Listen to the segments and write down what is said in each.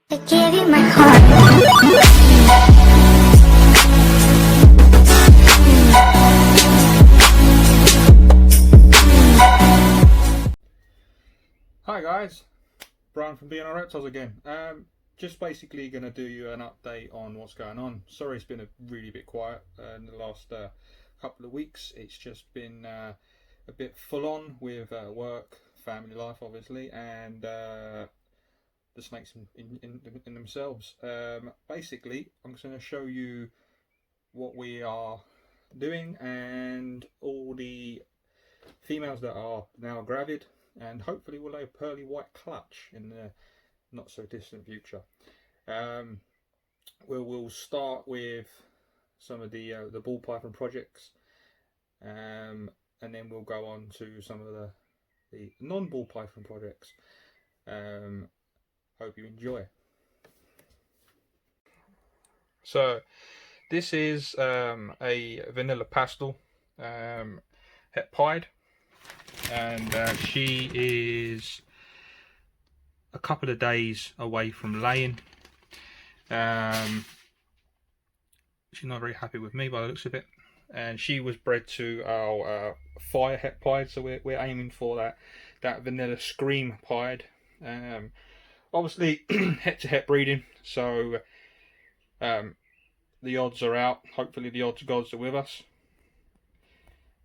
I give you my heart. Hi guys, Brian from BNR Reptiles again. Just basically going to do you an update on what's going on. Sorry it's been a really bit quiet in the last couple of weeks. It's just been a bit full on with work, family life obviously, and the snakes in themselves. Basically, I'm just going to show you what we are doing and all the females that are now gravid, and hopefully we'll lay a pearly white clutch in the not so distant future. We'll start with some of the ball python projects, and then we'll go on to some of the non-ball python projects. Hope you enjoy. So this is a vanilla pastel het pied, and she is a couple of days away from laying. She's not very happy with me by the looks of it, and she was bred to our fire het pied, so we're aiming for that vanilla scream pied. Obviously het to het breeding, so the odds are out. Hopefully the odds gods are with us,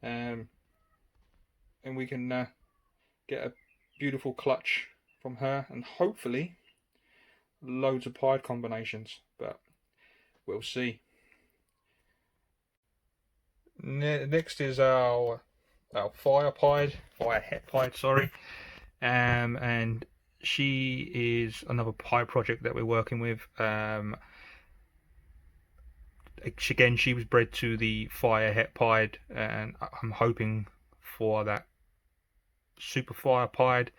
and we can get a beautiful clutch from her, and hopefully loads of pied combinations, but we'll see. Next is our fire het pied, sorry, and she is another pied project that we're working with. Again, she was bred to the fire het pied, and I'm hoping for that super fire pied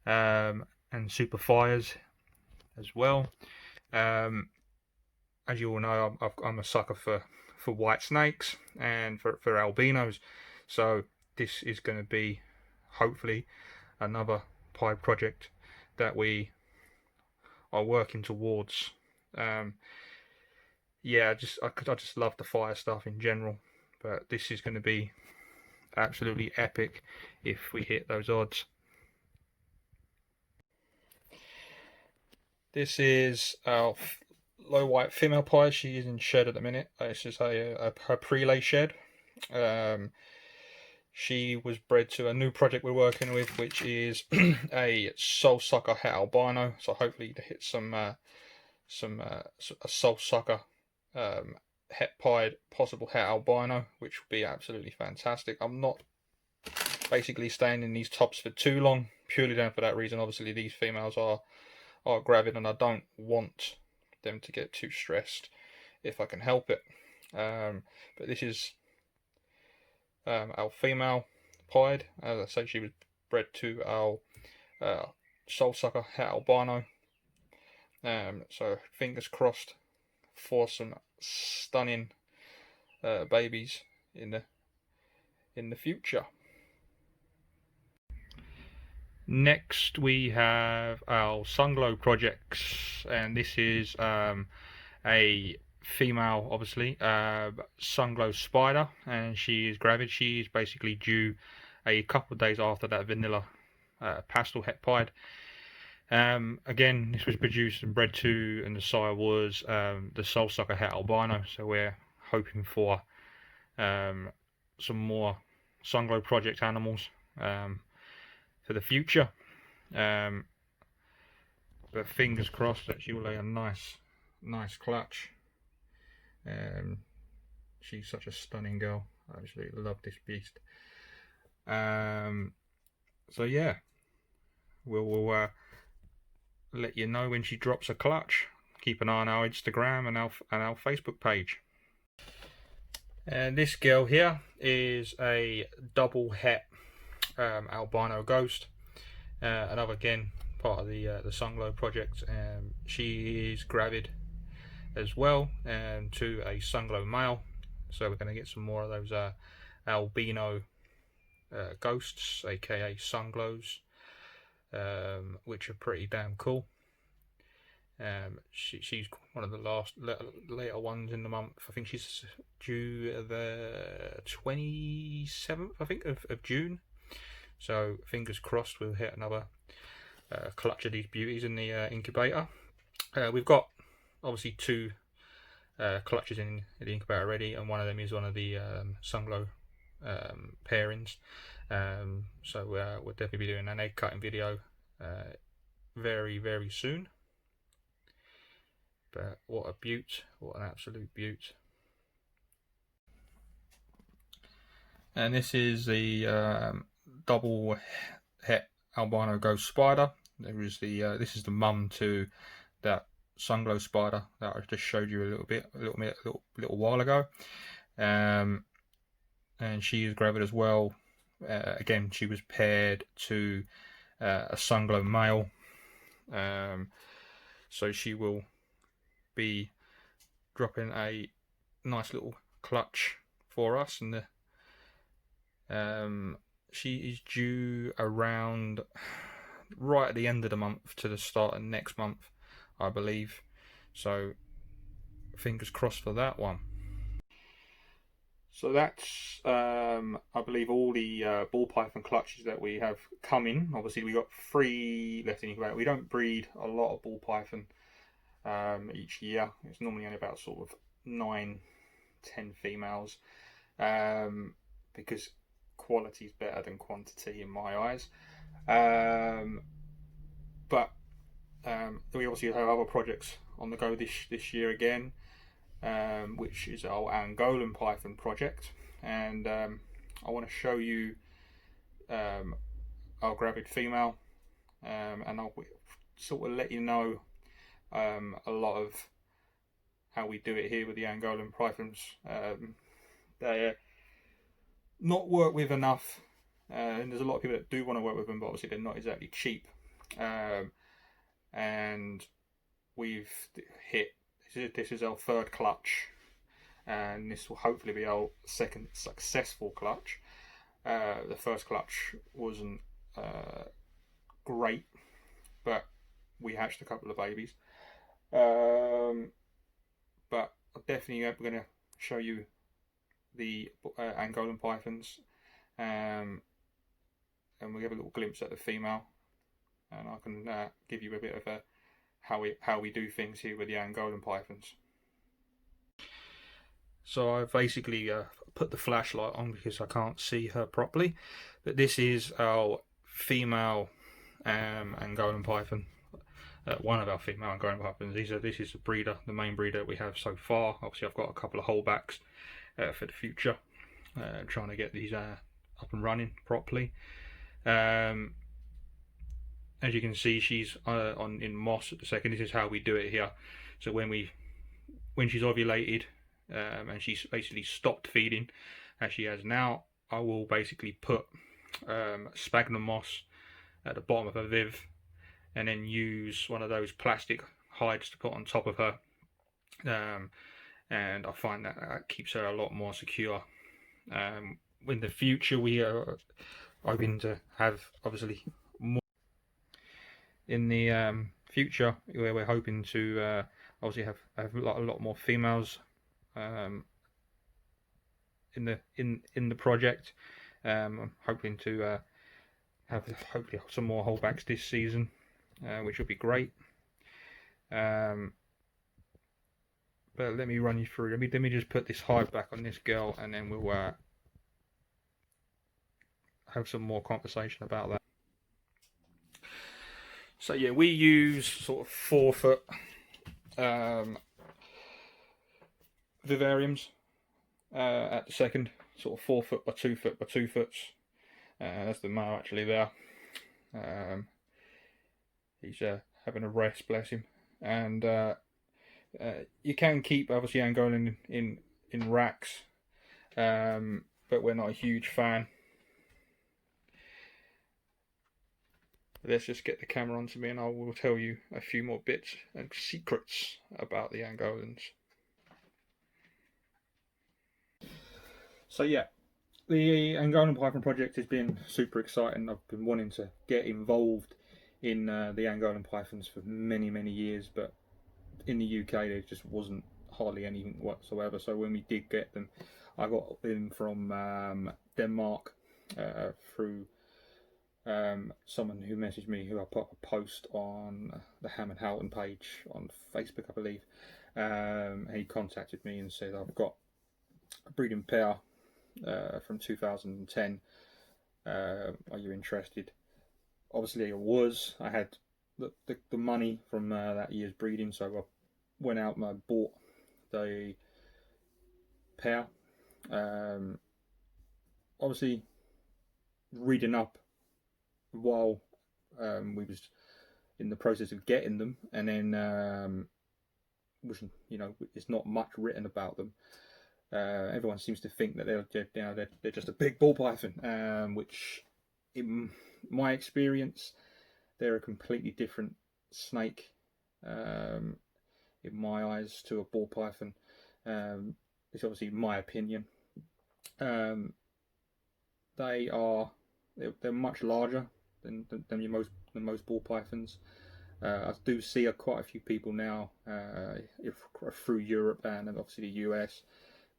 and super fires as well. As you all know, I'm a sucker for white snakes and for albinos, so this is going to be hopefully another pied project that we are working towards. Yeah, I just love the fire stuff in general, but this is going to be absolutely epic if we hit those odds. This is our low white female pied. She is in shed at the minute. This is her prelay shed. She was bred to a new project we're working with, which is a soul sucker het albino. So hopefully to hit a soul sucker het pied, possible het albino, which would be absolutely fantastic. I'm not basically staying in these tops for too long, purely down for that reason. Obviously these females are gravid, and I don't want them to get too stressed if I can help it. But this is our female pied. As I say, she was bred to our soul sucker het albino. So fingers crossed for some stunning babies in the future. Next we have our sunglow projects, and this is a female, obviously, sunglow spider, and she is gravid. She is basically due a couple of days after that vanilla pastel het pied. Again, this was produced and bred to, and the sire was the soul sucker het albino, so we're hoping for some more sunglow project animals for the future, but fingers crossed that she will lay a nice clutch. She's such a stunning girl. I absolutely love this beast. So yeah, we'll let you know when she drops a clutch. Keep an eye on our Instagram and our Facebook page. And this girl here is a double het albino ghost, another again part of the sunglow project. She is gravid as well, to a sunglow male, so we're going to get some more of those albino ghosts, aka sunglows, which are pretty damn cool. She's one of the later ones in the month. I think she's due the 27th, I think, of June. So fingers crossed we'll hit another clutch of these beauties in the incubator. We've got obviously two clutches in the incubator already, and one of them is one of the Sunglow pairings. So we'll definitely be doing an egg cutting video very soon. But what a beaut, what an absolute beaut. And this is the double het albino ghost spider. There is the this is the mum to that Sunglow spider that I just showed you a little while ago. And she is gravid as well. Again, she was paired to a Sunglow male. So she will be dropping a nice little clutch for us, and she is due around right at the end of the month to the start of next month, I believe. So fingers crossed for that one. So that's I believe all the ball python clutches that we have coming. Obviously we got 3 left in incubator. We don't breed a lot of ball python each year. It's normally only about sort of 9-10 females, because quality is better than quantity in my eyes. But we obviously have other projects on the go this year again, which is our Angolan python project, and I want to show you our gravid female, and I'll sort of let you know a lot of how we do it here with the Angolan pythons. They're not worked with enough, and there's a lot of people that do want to work with them, but obviously they're not exactly cheap. And we've hit, this is our 3rd clutch, and this will hopefully be our 2nd successful clutch. The first clutch wasn't great, but we hatched a couple of babies. But definitely we're going to show you the Angolan pythons, and we'll give a little glimpse at the female, and I can give you a bit of a how we do things here with the Angolan pythons. So I've basically put the flashlight on because I can't see her properly, but this is our female Angolan python. One of our female Angolan pythons. This is the main breeder we have so far. Obviously I've got a couple of holdbacks for the future, trying to get these up and running properly. As you can see, she's in moss at the second. This is how we do it here. So when she's ovulated and she's basically stopped feeding, as she has now, I will basically put sphagnum moss at the bottom of her viv, and then use one of those plastic hides to put on top of her. And I find that keeps her a lot more secure. In the future, we are hoping to have obviously more. In the future, where we're hoping to obviously have a lot more females in the project. I'm hoping to have hopefully some more holdbacks this season, which will be great. But let me run you through. Let me just put this hive back on this girl, and then we'll have some more conversation about that. So yeah, we use sort of 4-foot vivariums at the second, sort of 4-foot by 2-foot by 2 foot. That's the male actually there. He's having a rest, bless him. And you can keep obviously Angolan in racks, but we're not a huge fan. Let's just get the camera onto me and I will tell you a few more bits and secrets about the Angolans. So yeah, the Angolan python project has been super exciting. I've been wanting to get involved in the Angolan pythons for many years, but in the UK there just wasn't hardly anything whatsoever. So when we did get them, I got them from Denmark through someone who messaged me, who I put a post on the Ham and Houghton page on Facebook, I believe. He contacted me and said, I've got a breeding pair from 2010. Are you interested? Obviously, I had the money from that year's breeding, so I went out and I bought the pair. Obviously, reading up while we was in the process of getting them, and then which, you know, it's not much written about them. Everyone seems to think that they're just a big ball python, which in my experience they're a completely different snake in my eyes to a ball python. It's obviously my opinion. They're much larger than most ball pythons. I do see quite a few people now through Europe and obviously the US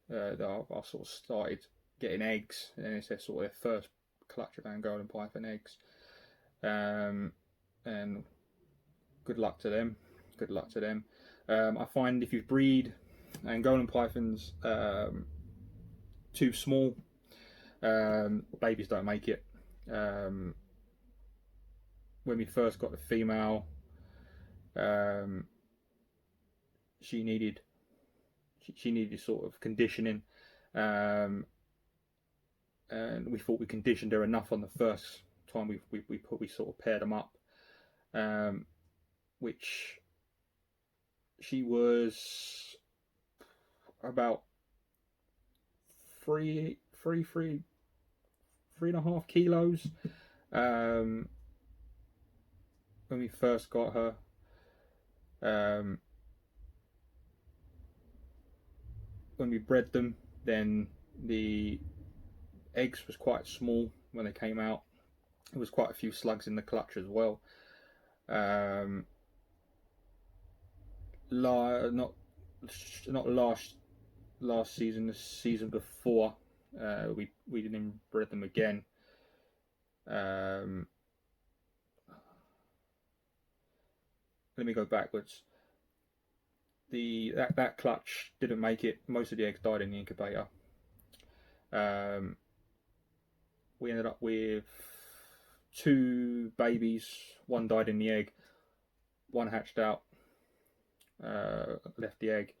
that are sort of started getting eggs, and it's their sort of their first clutch of Angolan python eggs. And good luck to them. Good luck to them. I find if you breed Angolan pythons too small, babies don't make it. When we first got the female, she needed sort of conditioning, and we thought we conditioned her enough on the first time we sort of paired them up, which she was about three and a half kilos when we first got her. When we bred them, then the eggs was quite small when they came out. There was quite a few slugs in the clutch as well. Not last season, the season before, we didn't bred them again. Let me go backwards. That clutch didn't make it. Most of the eggs died in the incubator. We ended up with 2 babies. One died in the egg. One hatched out, left the egg.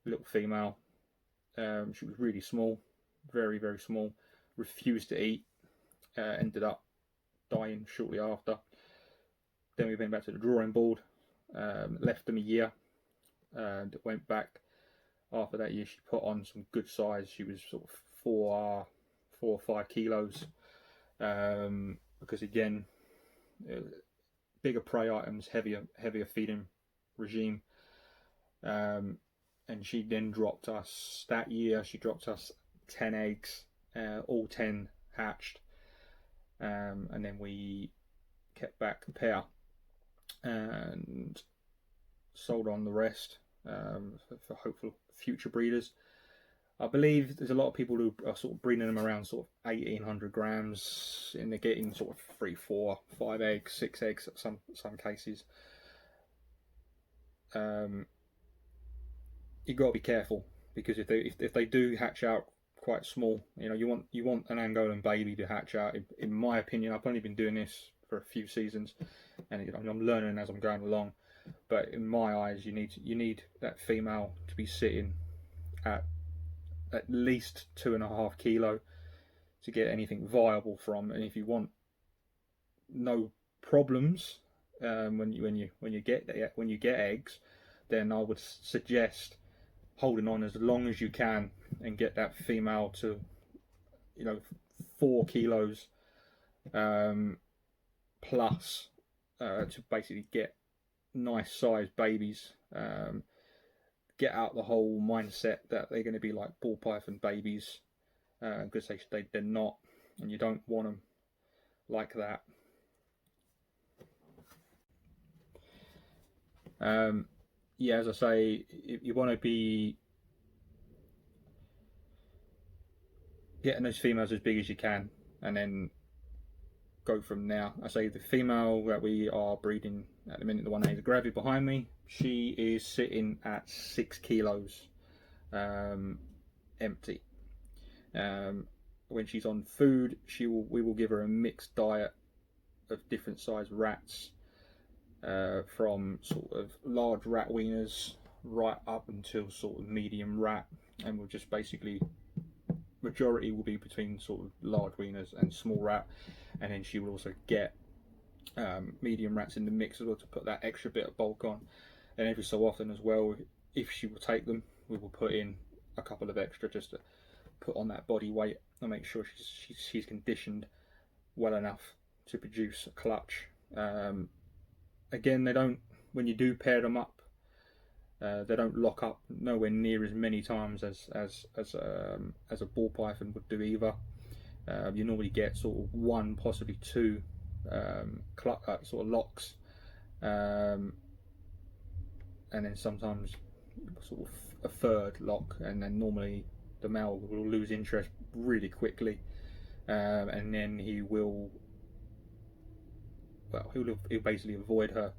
Little female. She was really small, very, very small. Refused to eat. Ended up dying shortly after. Then we went back to the drawing board. Left them a year. And went back after that year. She put on some good size. She was sort of 4 or 5 kilos, because again, bigger prey items, heavier feeding regime, and she then dropped us that year. She dropped us 10 eggs, all 10 hatched, and then we kept back the pair and sold on the rest. For hopeful future breeders. I believe there's a lot of people who are sort of breeding them around sort of 1,800 grams, and they're getting sort of 3, 4, 5 eggs, 6 eggs at some cases. You got to be careful, because if they do hatch out quite small, you know, you want an Angolan baby to hatch out. In my opinion, I've only been doing this for a few seasons, and I'm learning as I'm going along. But in my eyes, you need that female to be sitting at least 2.5 kilo to get anything viable from. And if you want no problems when you get eggs, then I would suggest holding on as long as you can and get that female to, you know, 4 kilos plus to basically get nice sized babies. Get out the whole mindset that they're going to be like ball python babies, because they're not, and you don't want them like that. yeah, as I say, you want to be getting those females as big as you can, and then go from there. I say the female that we are breeding at the minute, the one that is gravy behind me, she is sitting at 6 kilos, empty. When she's on food, we will give her a mixed diet of different sized rats, from sort of large rat weaners right up until sort of medium rat, and we'll just basically majority will be between sort of large weaners and small rat, and then she will also get medium rats in the mix as well to put that extra bit of bulk on. And every so often as well, if she will take them, we will put in a couple of extra just to put on that body weight and make sure she's conditioned well enough to produce a clutch. Again, they don't, when you do pair them up, they don't lock up nowhere near as many times as a ball python would do either. You normally get sort of one, possibly two sort of locks, and then sometimes sort of a third lock, and then normally the male will lose interest really quickly, and then he'll basically avoid her.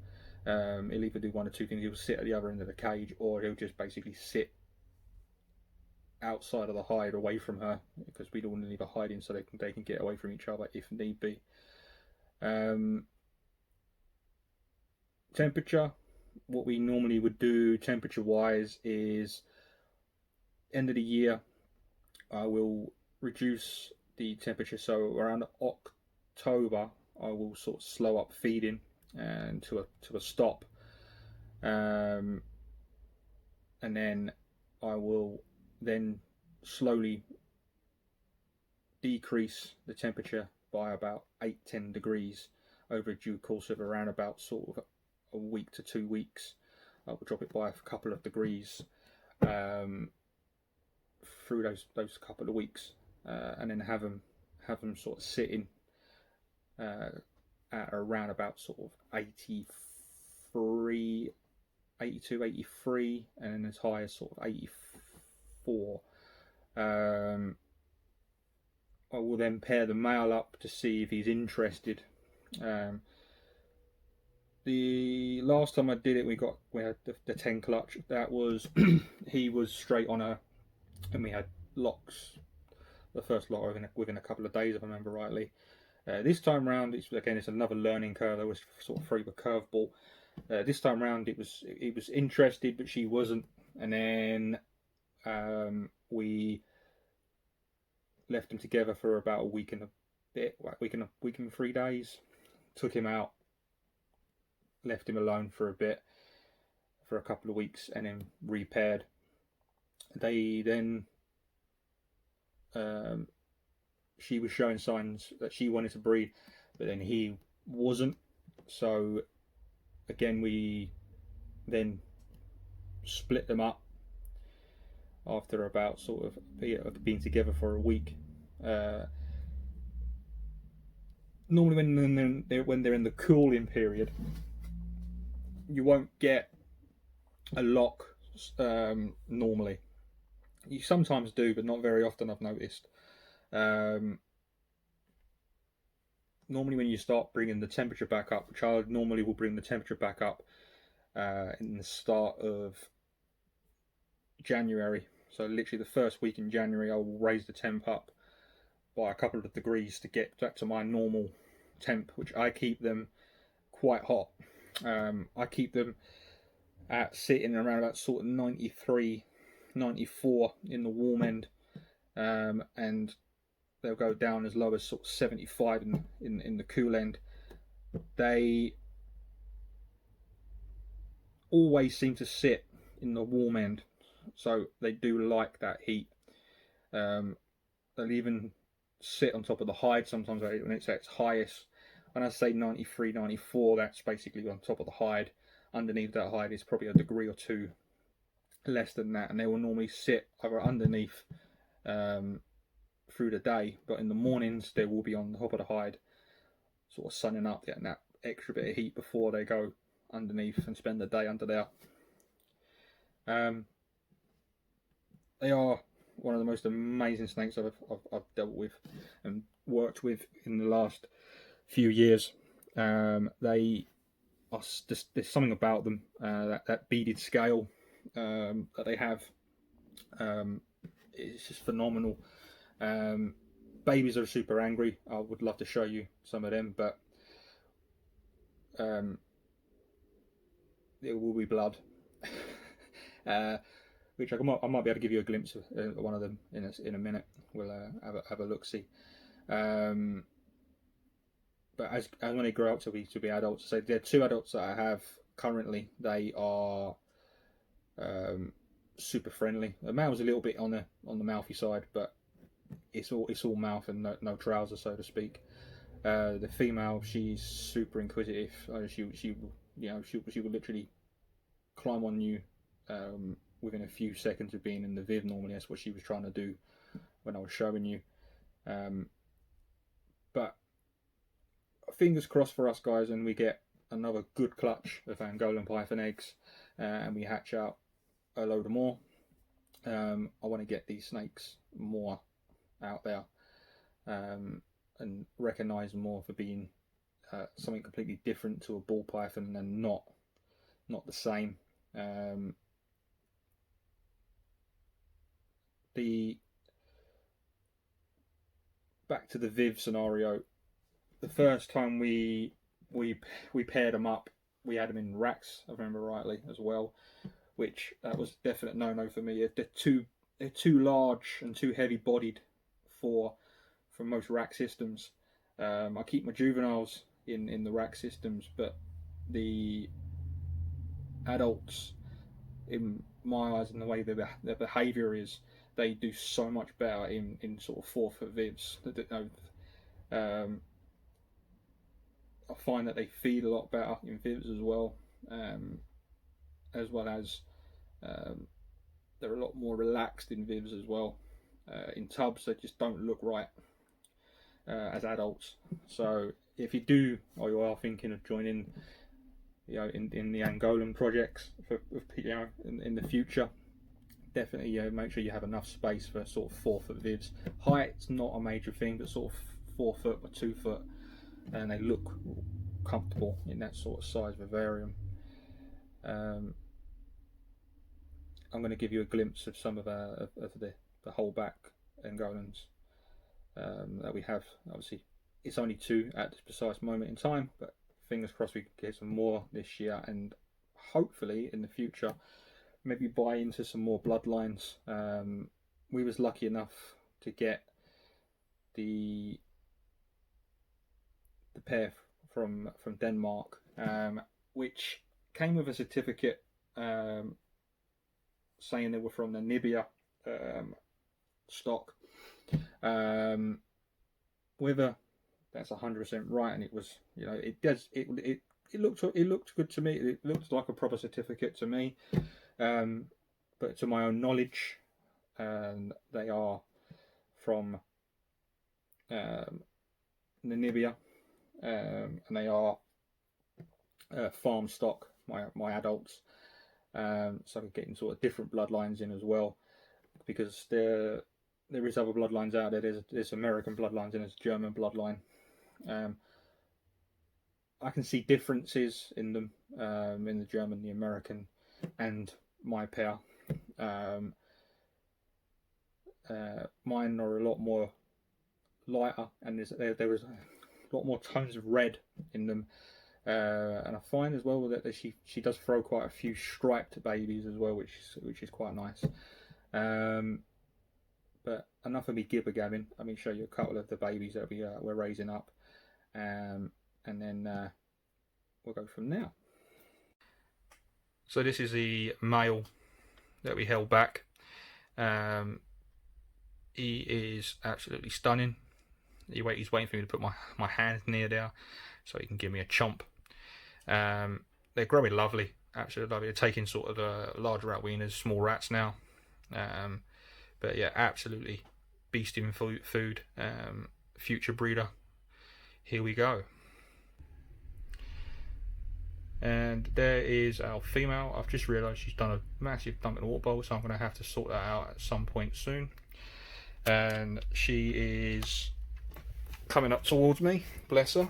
He'll either do one or two things. He'll sit at the other end of the cage, or he'll just basically sit outside of the hide away from her, because we don't want to leave a hiding so they can get away from each other if need be. Temperature, what we normally would do temperature wise is end of the year I will reduce the temperature, so around October I will sort of slow up feeding and to a stop, and then I will then slowly decrease the temperature by about 8-10 degrees over a due course of around about sort of a week to 2 weeks. I will drop it by a couple of degrees through those couple of weeks, and then have them sort of sitting at around about sort of 83, 82, 83, and then as high as sort of 84. I will then pair the male up to see if he's interested. The last time I did it, we had the 10 clutch. That was he was straight on her, and we had locks. The first lock within a couple of days, if I remember rightly. This time round, it's another learning curve. I was sort of threw the curveball. This time round, he was interested, but she wasn't. And then we left him together for about a week and a bit, week and 3 days. Took him out, left him alone for a bit, for a couple of weeks, and then repaired. They then she was showing signs that she wanted to breed, but then he wasn't. So again, we then split them up after about sort of being together for a week. Normally when they're in the cooling period, you won't get a lock normally. You sometimes do, but not very often, I've noticed. Normally when you start bringing the temperature back up, which I normally will bring the temperature back up in the start of January. So literally the first week in January, I will raise the temp up by a couple of degrees to get back to my normal temp, which I keep them quite hot. I keep them at sitting around about sort of 93, 94 in the warm end, and they'll go down as low as sort of 75 in the cool end. They always seem to sit in the warm end, so they do like that heat. They'll even sit on top of the hide sometimes when it's at its highest. When I say 93, 94, that's basically on top of the hide. Underneath that hide is probably a degree or two less than that, and they will normally sit either underneath through the day, but in the mornings they will be on the top of the hide, sort of sunning up, getting that extra bit of heat before they go underneath and spend the day under there. Um, they are one of the most amazing snakes I've dealt with and worked with in the last few years. They are just, there's something about them, that beaded scale that they have. Um, it's just phenomenal. Um, Babies are super angry. I would love to show you some of them, but um, it will be blood. uh, which I might be able to give you a glimpse of one of them in a minute. We'll have a look see. Um, but as when they grow up to be adults, so there are two adults that I have currently. They are um, super friendly. The male's a little bit on the mouthy side, but it's all mouth and no trousers, so to speak. The female, she's super inquisitive. She she will literally climb on you within a few seconds of being in the viv. Normally, that's what she was trying to do when I was showing you. Um, but fingers crossed for us guys, and we get another good clutch of Angolan python eggs, and we hatch out a load of more. I want to get these snakes more out there, and recognise them more for being something completely different to a ball python and not the same. The Back to the Viv scenario. The first time we we paired them up, we had them in racks, if I remember rightly, as well, which was a definite no-no for me. They're too large and too heavy-bodied for most rack systems. I keep my juveniles in the rack systems, but the adults, in my eyes, and the way their behaviour is, they do so much better in sort of 4 foot vivs. Um, I find that they feed a lot better in vivs um, as well as um, they're a lot more relaxed in vivs as well. In tubs, they just don't look right as adults. So if you do, or you are thinking of joining, in the Angolan projects in the future, definitely make sure you have enough space for sort of 4 foot vivs. Height's not a major thing, but sort of 4 foot or 2 foot, and they look comfortable in that sort of size vivarium. I'm going to give you a glimpse of some of the whole back Angolans that we have. Obviously, it's only 2 at this precise moment in time, but fingers crossed we can get some more this year, and hopefully in the future maybe buy into some more bloodlines. We was lucky enough to get the pair from Denmark, which came with a certificate saying they were from the Namibia stock. Whether that's 100% right, and it was, it looked good to me. It looked like a proper certificate to me. But to my own knowledge, they are from Namibia, and they are farm stock. My adults, so I'm getting sort of different bloodlines in as well, because there is other bloodlines out there. There's American bloodlines and there's German bloodline. I can see differences in them, in the German, the American, and my pair. Mine are a lot more lighter, and there was a lot more tones of red in them. And I find as well that she does throw quite a few striped babies as well, which is quite nice. But enough of me gibber gabbing. Let me show you a couple of the babies that we're raising up, and then we'll go from there. So this is the male that we held back. He is absolutely stunning. He's waiting for me to put my hand near there so he can give me a chomp. They're growing lovely, absolutely lovely. They're taking sort of large rat wieners, small rats now. But yeah, absolutely beasting food. Future breeder. Here we go. And there is our female. I've just realised she's done a massive dump in the water bowl, so I'm going to have to sort that out at some point soon. And she is coming up towards me, bless her.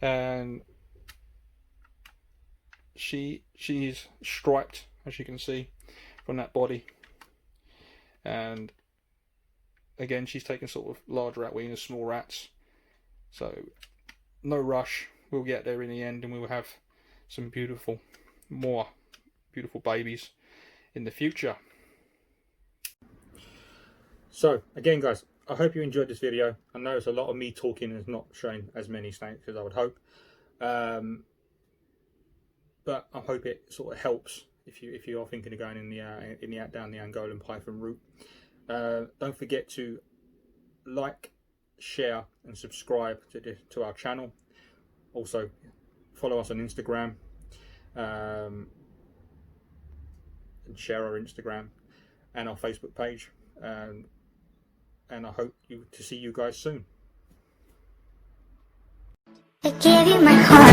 And she's striped, as you can see from that body. And again, she's taking sort of large rat weaners, small rats. So no rush. We'll get there in the end, and we will have some more beautiful babies in the future. So again, guys, I hope you enjoyed this video. I know it's a lot of me talking and not showing as many snakes as I would hope, but I hope it sort of helps if you are thinking of going down the Angolan python route. Don't forget to like, share, and subscribe to our channel. Also, follow us on Instagram, and share our Instagram and our Facebook page. And I hope to see you guys soon. I gave you my heart.